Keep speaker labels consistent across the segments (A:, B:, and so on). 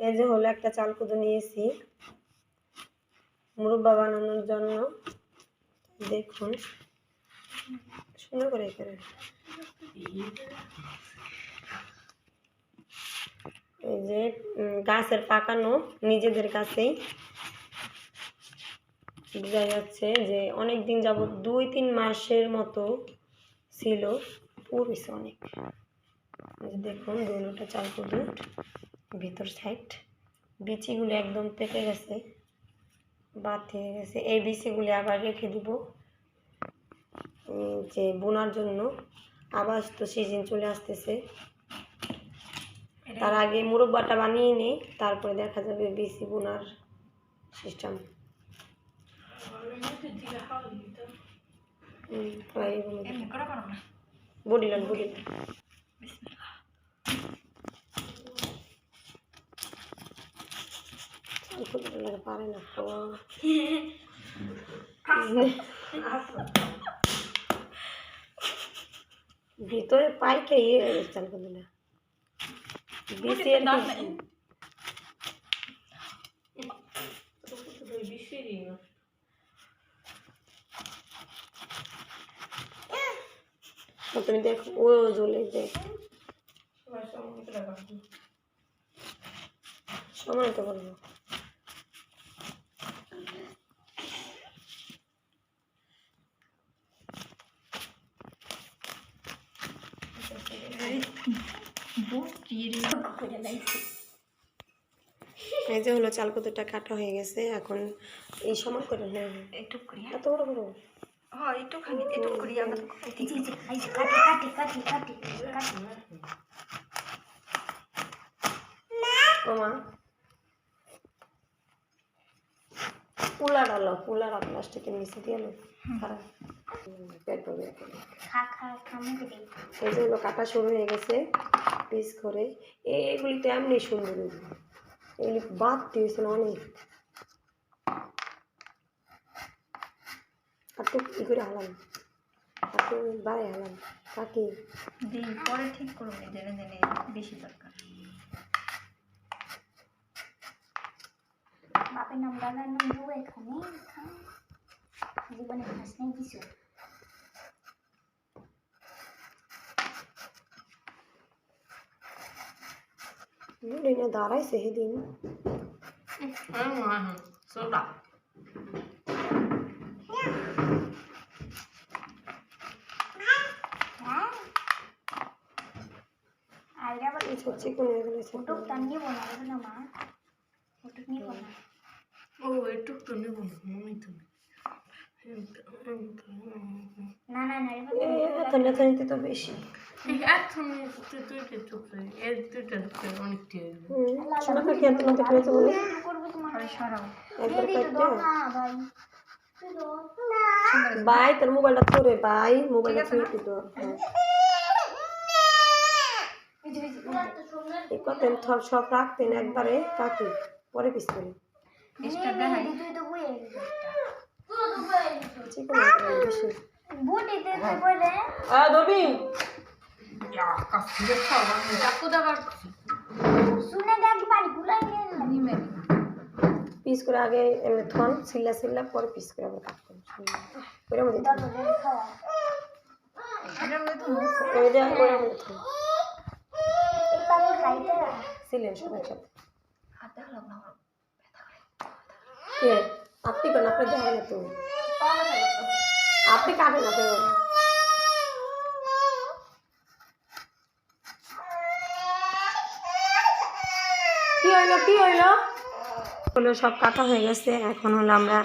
A: এই যে হলো একটা চাল কুদো নিয়েছি মুরব্বা বানানোর জন্য। দেখুন সুন্দর করে করে এই যে গাছের পাকানো নিজেদের কাছেই বোঝা যাচ্ছে যে অনেক দিন যাবত 2-3 মাসের মতো ছিল, পড়েছে অনেক। দেখুন দুটোটা চাল কুদো ভিতর সাইড বিচিগুলো একদম পেকে গেছে, বাদ হয়ে গেছে। এই বিচিগুলি আবার রেখে দিব যে বোনার জন্য। আবার তো সিজন চলে আসতেছে, তার আগে মুরব্বাটা বানিয়ে নিই, তারপরে দেখা যাবে বিচি বোনার সিস্টেম। বডিলাম পারে না ভিতরে পাইকে ইয়ে চাল করবে না তুমি দেখো ও জ্বলে দেখ সময় তো করবো। এই যে হলো চাল কুদোটা কাটা হয়ে গেছে, এখন এই সময় করে একটু করি এত বড় বড় একটুখানি একটু করি আমরা পুলা ডালো পুলার প্লাস্টিকের নিচে দিয়ে খারাপ এই যে হলো কাটা শুরু হয়ে গেছে পিস করে। এগুলি তো এমনি সুন্দর, এগুলি বাদ দিয়েছে না অনেক। আর তো কি করে হালাম আর তো বাড়ে হালাম কাকি
B: দিই পরে ঠিক করবো জেনে জেনে বেশি দরকার। বাপের নাম দাদার নাম বউ এখানে জীবনে ঘাস নেই কিছু।
A: দাঁড়াইছে সেদিন তো বেশি ভাই তোর মোবাইলটা ধরে ভাই মোবাইলটা ধরে তো সব রাখতেন একবারে কাকি পরে পিস করে পিস করে আগে থন সিল্লা সিল্লা পরে পিস করে আবার কাটতেন ছিলেন সবার সাথে আপনি কেন আপনার দেখা না তো আপনি কাটেন না কি হইলো হলো সব কাটা হয়ে গেছে। এখন হলো আমরা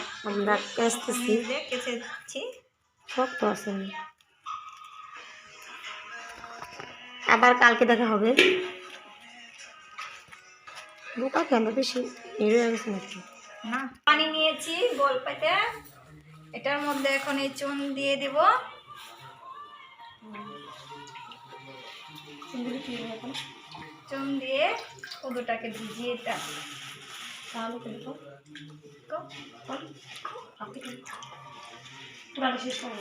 A: কাটতেছি শক্ত আছে, আবার কালকে দেখা হবে। বোকা কেন বেশি হিরো হয়ে গেছে নাকি?
B: না পানি নিয়েছি গোল পাতে, এটার মধ্যে এখন এই চুন দিয়ে দেব। চুন দিয়ে কুদোটাকে ভিজিয়ে এটা
A: তাহলে কিন্তু শেষ করে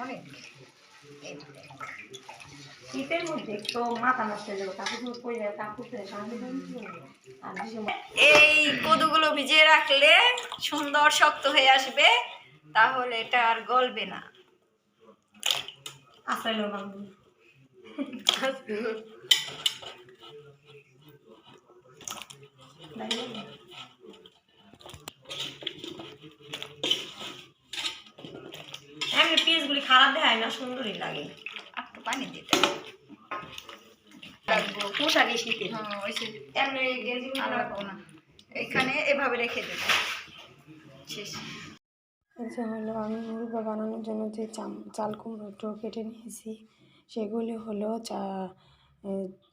B: অনেক
A: শীতের মধ্যে তো মাথা নষ্ট হয়ে যাবে, কাপড় পরে যায়, কাপড় আর
B: এই কদুগুলো ভিজিয়ে রাখলে সুন্দর শক্ত হয়ে আসবে, তাহলে এটা আর গলবে না।
A: আসলে এমনি পিসগুলি খারাপ দেখায় না, সুন্দরই লাগে।
B: একটু পানি দিতে
A: পোশাকে শীতের
B: এমনি গেঞ্জি আলাদা না, এখানে এভাবে রেখে দেবো। শেষ।
A: আচ্ছা হলো আমি মুরগা বানানোর জন্য যে চাল কুমড়োটো কেটে নিয়েছি, সেগুলি হলো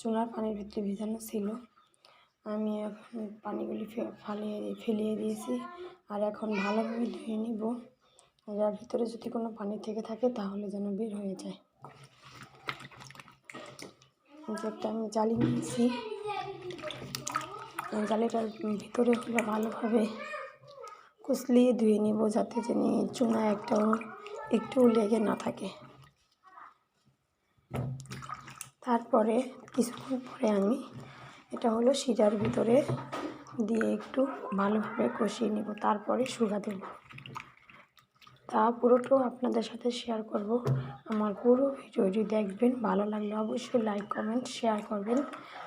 A: চুনার পানির ভিতরে ভিজানো ছিল। আমি এখন পানিগুলি ফেলিয়ে দিয়েছি, আর এখন ভালোভাবে ধুয়ে নিব। যার ভিতরে যদি কোনো পানি থেকে থাকে তাহলে যেন বের হয়ে যায়। যেটা আমি জালি নিয়েছি, জালিটার ভিতরে হলো ভালোভাবে কুচলিয়ে ধুয়ে নিব, যাতে যেন চুনা একটু লেগে না থাকে। তারপরে কিছুক্ষণ পরে আমি এটা হলো শিরার ভিতরে দিয়ে একটু ভালোভাবে কষিয়ে নিব, তারপরে শুকা দেব। তা পুরোটাও আপনাদের সাথে শেয়ার করব। আমার পুরো ভিডিওটি দেখবেন, ভালো লাগলে অবশ্যই লাইক কমেন্ট শেয়ার করবেন,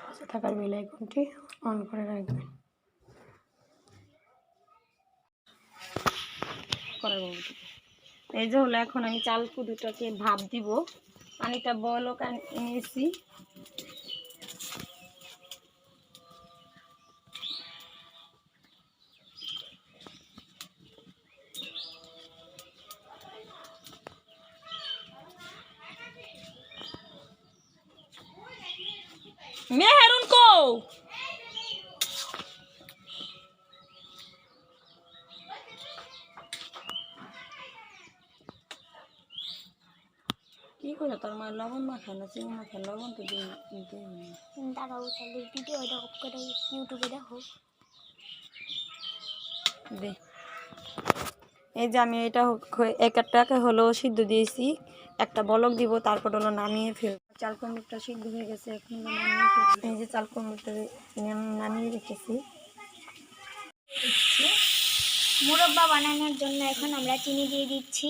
A: পাশে থাকার বেল আইকনটি অন করে রাখবেন। এই যে হলো এখন আমি চাল কুদুটাকে ভাপ দিব, পানিটা বলক নিয়েছি। মেহেরুন কো কি করে তোর মা লবণ মাখায় না, চিনি মাখায়, লবণ তো দিয়ে
C: দাঁড়াও, তাহলে ভিডিওটা অফ করে ইউটিউবে দেখো।
A: দে এই যে আমি এটা একটাকে হলো সিদ্ধ দিয়েছি, একটা বলক দিব, তারপর হলো নামিয়ে ফেলব। চাল কুমড়োটা সিদ্ধ হয়ে গেছে, এখন নামিয়ে ফেলব। এই যে চাল কুমড়োটা নামিয়ে রেখেছি।
C: মুরব্বা বানানোর জন্য এখন আমরা চিনি দিয়ে দিচ্ছি।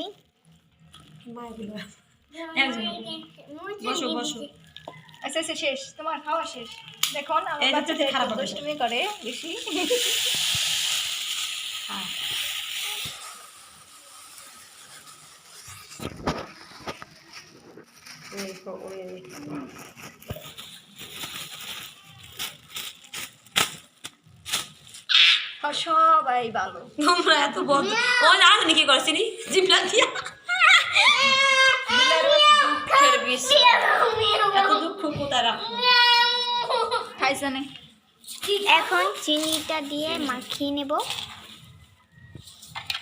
A: বসো বসো।
B: আচ্ছা আচ্ছা, শেষ, তোমার খাওয়া শেষ। দেখুন আমার বাচ্চাদের খারাপ দুষ্টুমি করে বেশি। সবাই ভালো।
A: তোমরা এত বন্ধ ও জানি কি করছিনি জিপলা দিয়া দুঃখের বিষয়, এত দুঃখ কোথায় রাখো
B: খাইছে না।
C: এখন চিনিটা দিয়ে মাখিয়ে নেব।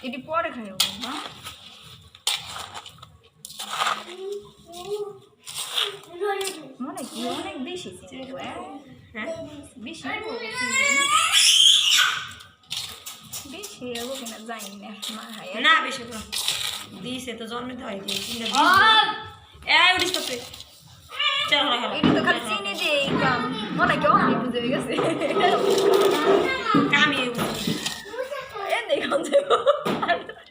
B: এটি পরে খাইও না, মনে কি অনেক বেশি চিনি গো। হ্যাঁ বেশি বেশি এগো কিনা জানি না, মা খাইয়া
A: না বেশি করে দিছে তো জন্মে তো হয় দিয়েছি এই উড়িস তো চল হলো
B: এটি তো খালি চিনি দিয়ে কাম, মনে কি অনেক বুঝে গেছে।
A: কামি
B: এ দেখুন যাবো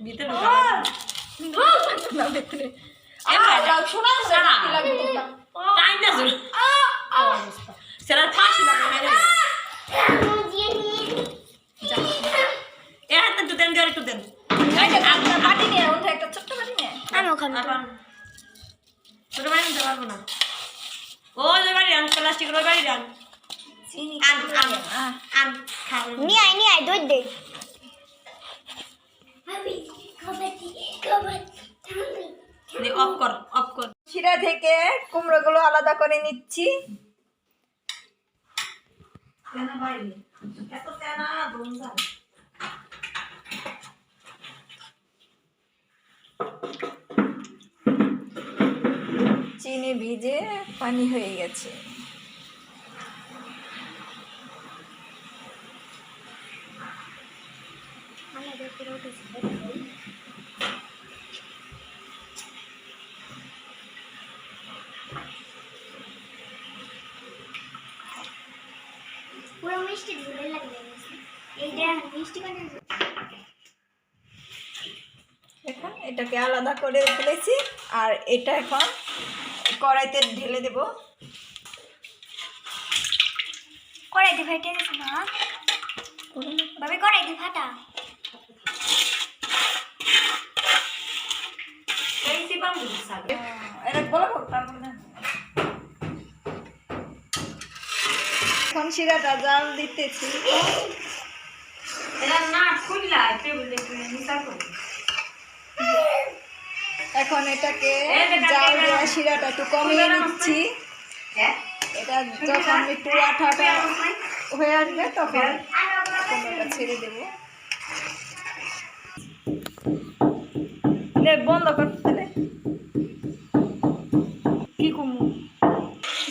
A: ভিতরে ঢোকা
B: না ভিতরে
A: শোনা না টাইম না শুন সেরা ফাঁসি লাগে না এ হাত তো দেন জল একটু দেন।
B: বাটি নিয়ে ওঠে, একটা ছোট্ট বাটি নিয়ে।
C: আমি ওখানে
A: ছোট বাড়ি নিতে পারবো না, ওই বাড়ি আন প্লাস্টিক ওই বাড়ি আন
B: চিনি
A: আন আন আন খাও
C: নিয়ে আয় দুধ দে।
A: অফ কর
B: শিরা থেকে কুমড়োগুলো আলাদা করে নিচ্ছি।
A: তেনা বাইরে এত তেনা দমজা
B: চিনি ভিজে পানি হয়ে গেছে।
C: আমাদের পুরো মিষ্টি বানিয়ে
B: এখন এটাকে আলাদা করে ফেলেছি আর এটা এখন কড়াইতে ঢেলে দেব।
C: কড়াইতে ফেটে গেছে না ভাবে কড়াইতে ফাটা
B: এটা বলো তারপর এখন শিরাটা জাল দিতেছি। এখন এটাকে জাল দেওয়া শিরাটা একটু কমিয়ে নিচ্ছি। এটা যখন একটু আঠাটা হয়ে আসবে তখন কুমড়োটা ছেড়ে দেবো। বন্ধ করতে তাহলে কি কুমড়ো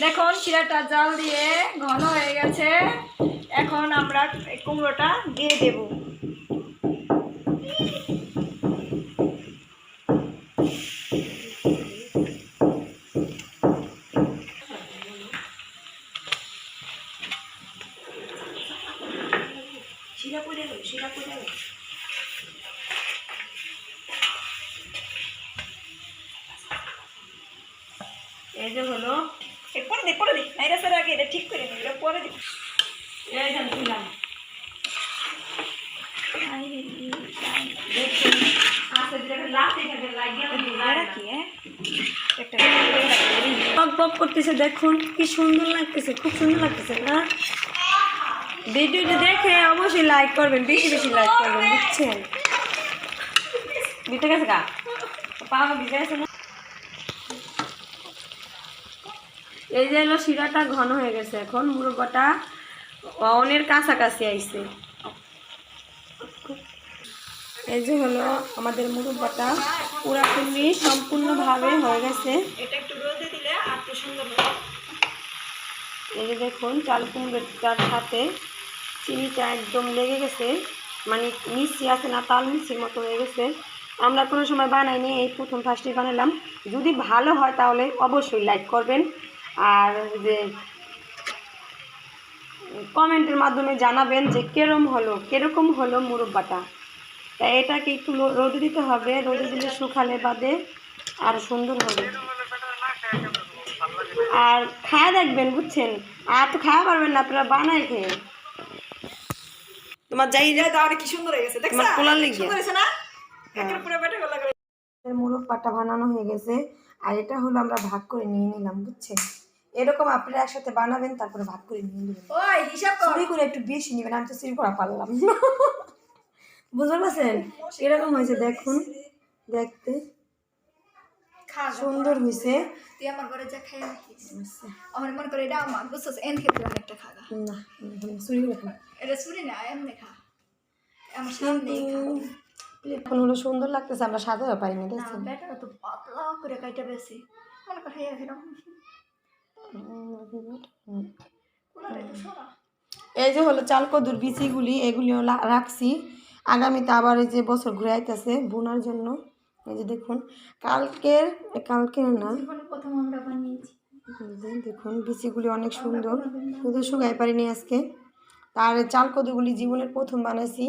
B: দেখুন শিরাটা জাল দিয়ে ঘন হয়ে গেছে। এখন আমরা কুমড়োটা দিয়ে দেব। এই যে হলো পরে দি নাইরা স্যার আগে এটা ঠিক করে নিই, এটা পরে দি। এই যে দিলাম দেখুন আচ্ছা যেটা লাতে থেকে লাগিয়ে রাখি একটা পপ পপ করতেছে। দেখুন কি সুন্দর লাগতেছে, খুব সুন্দর লাগতেছে না? ভিডিওটি দেখে অবশ্যই লাইক করবেন, বেশি বেশি লাইক করবেন, বুঝছেন? ভিতরে গেছে গা পা ভিজে গেছে না? এই যে হলো শিরাটা ঘন হয়ে গেছে। এখন মুরব্বাটা অনের কাছাকাছি আইছে। এই যে হলো আমাদের মুরব্বাটা পুরাপুরি সম্পূর্ণভাবে হয়ে গেছে। এটা একটু রোদে দিলে আর একটু সুন্দর হবে। এই যে দেখুন চাল কুমড়োটার সাথে চিনিটা একদম লেগে গেছে, মানে মিষ্টি আছে না, তাল মিষ্টির মতো হয়ে গেছে। আমরা কোনো সময় বানাইনি, এই প্রথম ফার্স্টে বানালাম। যদি ভালো হয় তাহলে অবশ্যই লাইক করবেন আর যে কমেন্টের মাধ্যমে জানাবেন যে কিরকম হলো মুরব্বাটা। তাই এটাকে একটু রোদে দিতে হবে, রোদে দিলে শুকালে বাদে আর সুন্দর হবে। আর খায়া দেখবেন, বুঝছেন? আর তো খাওয়া পারবেন না আপনারা, বানাই খেয়ে তোমার যাই যায় তাহলে কি সুন্দর হয়ে গেছে, দেখছো? কোলার লেগে সুন্দর হয়েছে না? একের পুরো বেটে গলা করে মুরব্বাটা বানানো হয়ে গেছে। আর এটা হলো আমরা ভাগ করে নিয়ে নিলাম, বুঝছেন? এরকম আপনারা একসাথে বানাবেন, তারপরে ভাগ করে নিয়ে নেবেন। ওই হিসাব করে একটু বেশি নেবেন, আমি তো সিঁড়ি করা পারলাম না। বুঝতে পারছেন? এরকম হয়েছে দেখুন, দেখতে সুন্দর হয়েছে।
C: তুই আমার ঘরে যা খাই আমার মনে করে এটা আমার বুঝছস এন খেতে অনেকটা খাগা
A: না চুরি করে
C: এটা চুরি না এমনি খা আমার সামনে
A: এখন হলো সুন্দর লাগতেছে, আমরা সাজাতে পারিনি। দেখছেন
C: বেটা তো পাতলা করে কাইটা বেশি মনে করে খাইয়া ফেরাম।
A: এই যে হলো চাল কদুর বিচিগুলি, এগুলিও রাখছি আগামীতে আবার এই যে বছর ঘুরে আইতেছে বোনার জন্য। এই যে দেখুন কালকের না
C: প্রথম আমরা বানিয়েছি।
A: দেখুন বিচিগুলি অনেক সুন্দর, শুধু শুকাই পারিনি আজকে। তার চাল কদুগুলি জীবনের প্রথম বানাইছি।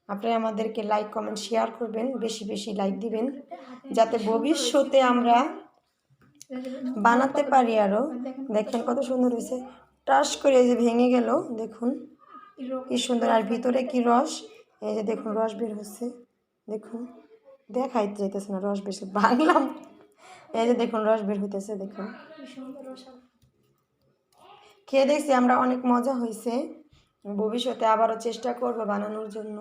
A: আপনারা আমাদেরকে লাইক কমেন্ট শেয়ার করবেন, বেশি বেশি লাইক দিবেন যাতে ভবিষ্যতে আমরা বানাতে পারি আরও। দেখেন কত সুন্দর হয়েছে, টাস করে এই যে ভেঙে গেল, দেখুন কি সুন্দর। আর ভিতরে কি রস, এই যে দেখুন রস বের হচ্ছে, দেখুন দেখাইতে যাইতেছে না, রস বের ভাঙলাম। এই যে দেখুন রস বের হইতেছে, দেখুন খেয়ে দেখছি আমরা, অনেক মজা হয়েছে। ভবিষ্যতে আবারও চেষ্টা করবো বানানোর জন্য।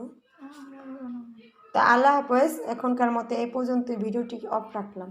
A: তো আল্লাহ হাফেজ, এখনকার মতো এই পর্যন্ত ভিডিওটি অফ রাখলাম।